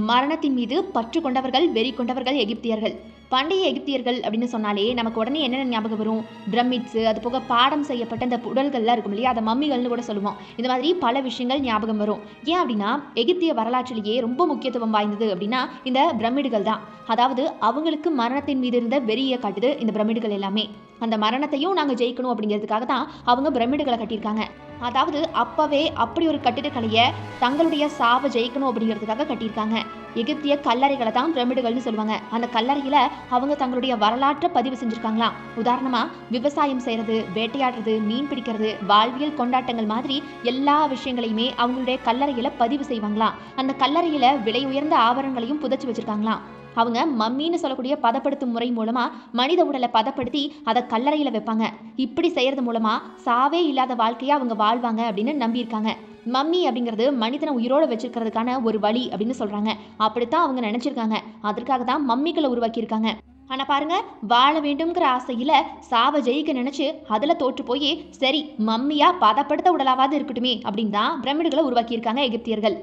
மரணத்தின் மீது பற்று கொண்டவர்கள், வெறி கொண்டவர்கள் எகிப்தியர்கள். பண்டைய எகிப்தியர்கள் அப்படின்னு சொன்னாலே நமக்கு உடனே என்னென்ன ஞாபகம் வரும்? பிரமிட்ஸு, அது போக பாடம் செய்யப்பட்ட இந்த உடல்கள்லாம் இருக்கும் இல்லையா, அதை மம்மிகள்னு கூட சொல்லுவோம். இந்த மாதிரி பல விஷயங்கள் ஞாபகம் வரும். ஏன் அப்படின்னா, எகிப்திய வரலாற்றிலேயே ரொம்ப முக்கியத்துவம் வாய்ந்தது அப்படின்னா இந்த பிரமிடுகள் தான். அதாவது அவங்களுக்கு மரணத்தின் மீது இருந்த வெறியை காட்டுது இந்த பிரமிடுகள் எல்லாமே. அந்த மரணத்தையும் நாங்கள் ஜெயிக்கணும் அப்படிங்கிறதுக்காக தான் அவங்க பிரமிடுகளை கட்டியிருக்காங்க. அதாவது அப்பவே அப்படி ஒரு கட்டிடக்கலையை தங்களுடைய சாவை ஜெயிக்கணும் அப்படிங்கிறதுக்காக கட்டியிருக்காங்க. எகிப்திய கல்லறைகளை தான் பிரமிடுகள்னு சொல்லுவாங்க. அந்த கல்லறையில அவங்க தங்களுடைய வரலாற்றை பதிவு செஞ்சிருக்காங்களாம். உதாரணமா விவசாயம் செய்யறது, வேட்டையாடுறது, மீன் பிடிக்கிறது, வாழ்வியல் கொண்டாட்டங்கள் மாதிரி எல்லா விஷயங்களையுமே அவங்களுடைய கல்லறையில பதிவு செய்வாங்களாம். அந்த கல்லறையில விலை உயர்ந்த ஆபரணங்களையும் புதைச்சு வச்சிருக்காங்களாம். அவங்க மம்மின்னு சொல்லக்கூடிய பதப்படுத்தும் முறை மூலமா மனித உடலை பதப்படுத்தி அதை கல்லறையில வைப்பாங்க. இப்படி செய்யறது மூலமா சாவே இல்லாத வாழ்க்கையை அவங்க வாழ்வாங்க அப்படின்னு நம்பியிருக்காங்க. மம்மி அப்படிங்கிறது மனிதனை உயிரோட வச்சிருக்கிறதுக்கான ஒரு வழி அப்படின்னு சொல்றாங்க. அப்படித்தான் அவங்க நினைச்சிருக்காங்க. அதற்காக தான் மம்மிகளை உருவாக்கியிருக்காங்க. ஆனா பாருங்க, வாழ வேண்டும்ங்கிற ஆசையில சாவை ஜெயிக்க நினைச்சு அதுல தோற்று போய் சரி மம்மியா பதப்படுத்த உடலாவது இருக்கட்டுமே அப்படின்னு தான் பிரமிடுகளை உருவாக்கியிருக்காங்க எகிப்தியர்கள்.